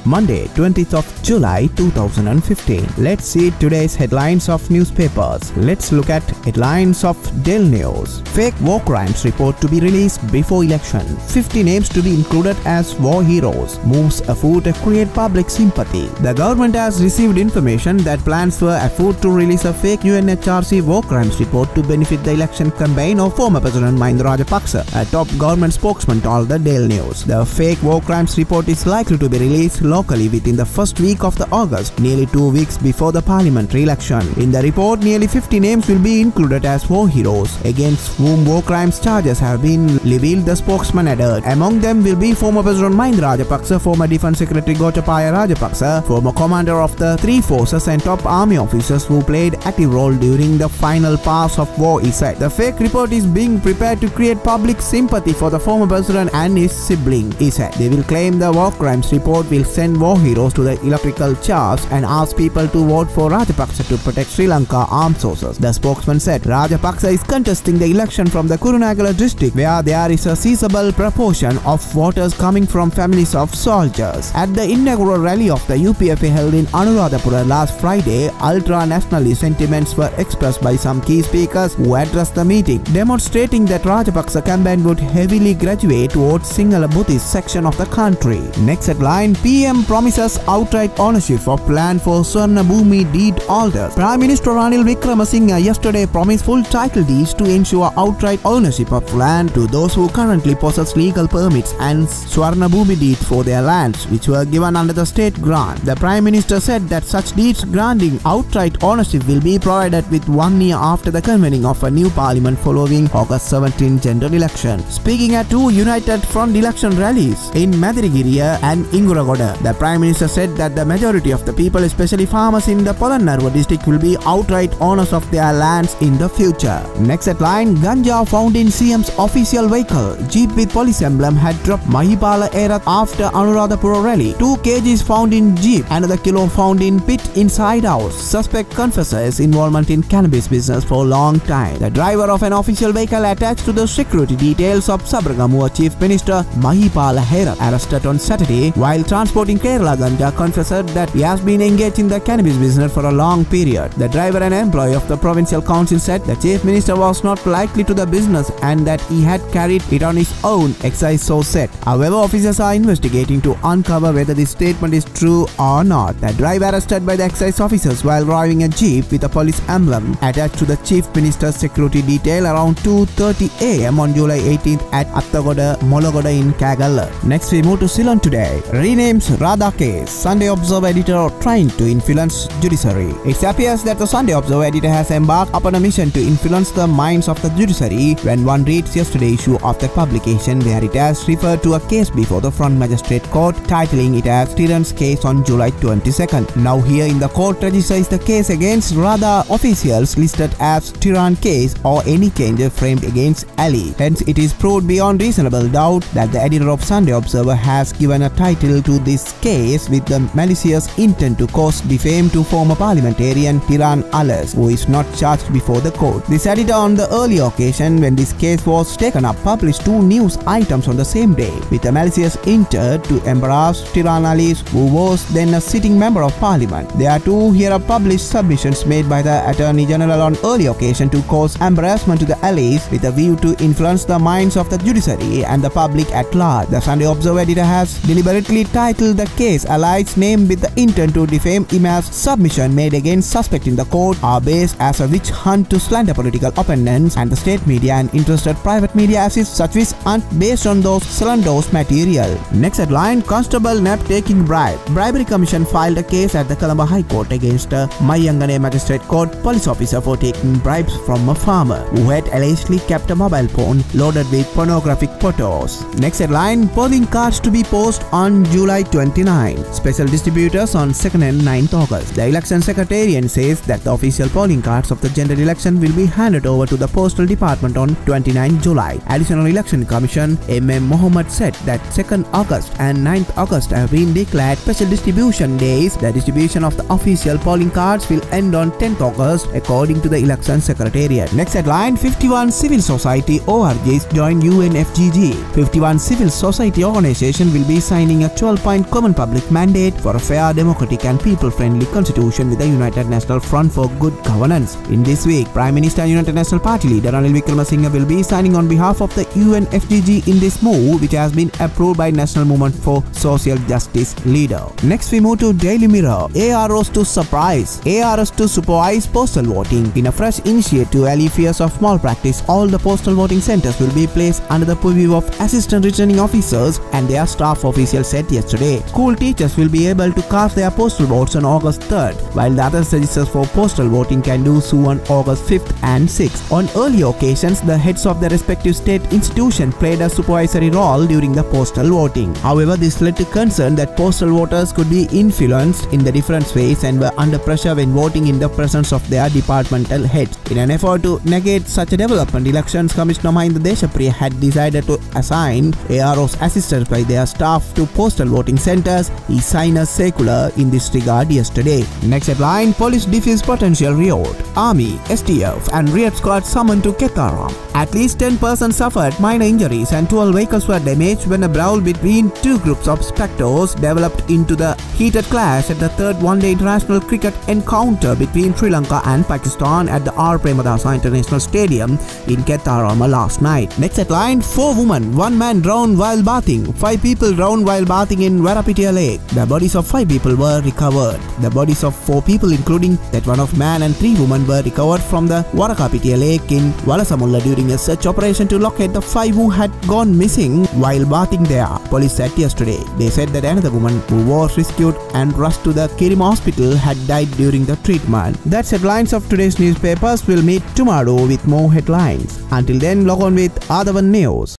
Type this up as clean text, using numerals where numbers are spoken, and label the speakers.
Speaker 1: Monday, 20th of July 2015. Let's see today's headlines of newspapers. Let's look at headlines of Daily News. Fake war crimes report to be released before election. 50 names to be included as war heroes. Moves afoot to create public sympathy. The government has received information that plans were afoot to release a fake UNHRC war crimes report to benefit the election campaign of former President Mahinda Rajapaksa, a top government spokesman told the Daily News. The fake war crimes report is likely to be released locally within the first week of the August, nearly 2 weeks before the parliamentary election. In the report, nearly 50 names will be included as war heroes, against whom war crimes charges have been leveled, the spokesman added. Among them will be former President Mahinda Rajapaksa, former Defence Secretary Gotabaya Rajapaksa, former commander of the three forces and top army officers who played active role during the final pass of war, he said. The fake report is being prepared to create public sympathy for the former president and his sibling, he said. They will claim the war crimes report will send war heroes to the electrical chaos and ask people to vote for Rajapaksa to protect Sri Lanka armed forces. The spokesman said Rajapaksa is contesting the election from the Kurunegala district, where there is a sizable proportion of voters coming from families of soldiers. At the inaugural rally of the UPFA held in Anuradhapura last Friday, ultra-nationalist sentiments were expressed by some key speakers who addressed the meeting, demonstrating that Rajapaksa campaign would heavily graduate towards Sinhala Buddhist section of the country. Next headline, PM promises outright ownership of land for Swarna Bhumi deed holders. Prime Minister Ranil Wickremesinghe yesterday promised full title deeds to ensure outright ownership of land to those who currently possess legal permits and Swarna Bhumi deed for their lands, which were given under the state grant. The Prime Minister said that such deeds granting outright ownership will be provided with 1 year after the convening of a new parliament following August 17 general election. Speaking at two United Front election rallies in Madirigiriya and Inguragoda, the Prime Minister said that the majority of the people, especially farmers in the Polannarwa district, will be outright owners of their lands in the future. Next headline, Ganja found in CM's official vehicle. Jeep with police emblem had dropped Mahipala Erath after Anuradhapura rally. 2 kgs found in Jeep, another kilo found in pit inside house. Suspect confesses involvement in cannabis business for a long time. The driver of an official vehicle attached to the security details of Sabaragamuwa Chief Minister Mahipala Erath, arrested on Saturday while transporting Kerala Ganja, confessed that he has been engaged in the cannabis business for a long period. The driver, an employee of the provincial council, said the Chief Minister was not likely to the business and that he had carried it on his own, excise source said. However, officers are investigating to uncover whether this statement is true or not. The driver arrested by the excise officers while driving a jeep with a police emblem attached to the Chief Minister's security detail around 2:30 am on July 18th at Attagoda, Mologoda in Kagala. Next we move to Ceylon today. Renames Radha case. Sunday Observer editor trying to influence judiciary. It appears that the Sunday Observer editor has embarked upon a mission to influence the minds of the judiciary when one reads yesterday's issue of the publication, where it has referred to a case before the Front Magistrate Court, titling it as Tiran's case on July 22nd. Now here in the court register is the case against Radha officials listed as Tiran case or any change framed against Ali. Hence it is proved beyond reasonable doubt that the editor of Sunday Observer has given a title to this case with the malicious intent to cause defame to former parliamentarian Tiran Alas, who is not charged before the court. This editor on the earlier occasion when this case was taken up published 2 news items on the same day with a malicious intent to embarrass Tiran Alis, who was then a sitting member of parliament. There are 2 here are published submissions made by the Attorney General on earlier occasion to cause embarrassment to the Alis with a view to influence the minds of the judiciary and the public at large. The Sunday Observer editor has deliberately titled the case Ali's name with the intent to defame him as submission made against suspect in the court are based as a witch hunt to slander political opponents and the state media and interested private media as if such is based on those slanderous material. Next headline, Constable Nap taking bribe. Bribery Commission filed a case at the Colombo High Court against a Mayangane Magistrate Court police officer for taking bribes from a farmer who had allegedly kept a mobile phone loaded with pornographic photos. Next headline, polling cards to be posted on July 29. Special distributors on 2nd and 9th August. The election secretariat says that the official polling cards of the general election will be handed over to the Postal Department on 29 July. Additional Election Commission M.M. Mohammed said that 2nd August and 9th August have been declared special distribution days. The distribution of the official polling cards will end on 10th August according to the election secretariat. Next headline, 51 civil society ORGs join UNFGG. 51 civil society organizations will be signing a 12-point common public mandate for a fair, democratic and people-friendly constitution with the United National Front for Good Governance. In this week, Prime Minister and United National Party leader Ranil Wickremesinghe will be signing on behalf of the UNFGG in this move, which has been approved by National Movement for Social Justice leader. Next we move to Daily Mirror. AROs to surprise. ARS to supervise postal voting. In a fresh initiative to allay fears of malpractice, all the postal voting centers will be placed under the purview of assistant returning officers and their staff, officials said yesterday. School teachers will be able to cast their postal votes on August 3rd, while the other registers for postal voting can do so on August 5th and 6th. On earlier occasions, the heads of the respective state institution played a supervisory role during the postal voting. However, this led to concern that postal voters could be influenced in the different ways and were under pressure when voting in the presence of their departmental heads. In an effort to negate such a development, Elections Commissioner Mahinda Deshapriya had decided to assign AROs assisted by their staff to postal voting centers. He signed a circular in this regard yesterday. Next headline: Police defuse potential riot. Army, STF and riot squad summoned to Athavan. At least 10 persons suffered minor injuries and 12 vehicles were damaged when a brawl between two groups of spectators developed into the heated clash at the third one-day international cricket encounter between Sri Lanka and Pakistan at the R. Premadasa International Stadium in Athavan last night. Next headline: 4 women, 1 man drowned while bathing. 5 people drowned while bathing in Varapitia Lake. The bodies of 5 people were recovered. The bodies of 4 people, including that one of man and 3 women, were recovered from the Varakapitia Lake in Walasamulla during a search operation to locate the 5 who had gone missing while bathing there, police said yesterday. They said that another woman who was rescued and rushed to the Kirima hospital had died during the treatment. That's headlines of today's newspapers. We'll meet tomorrow with more headlines. Until then, log on with Athavan News.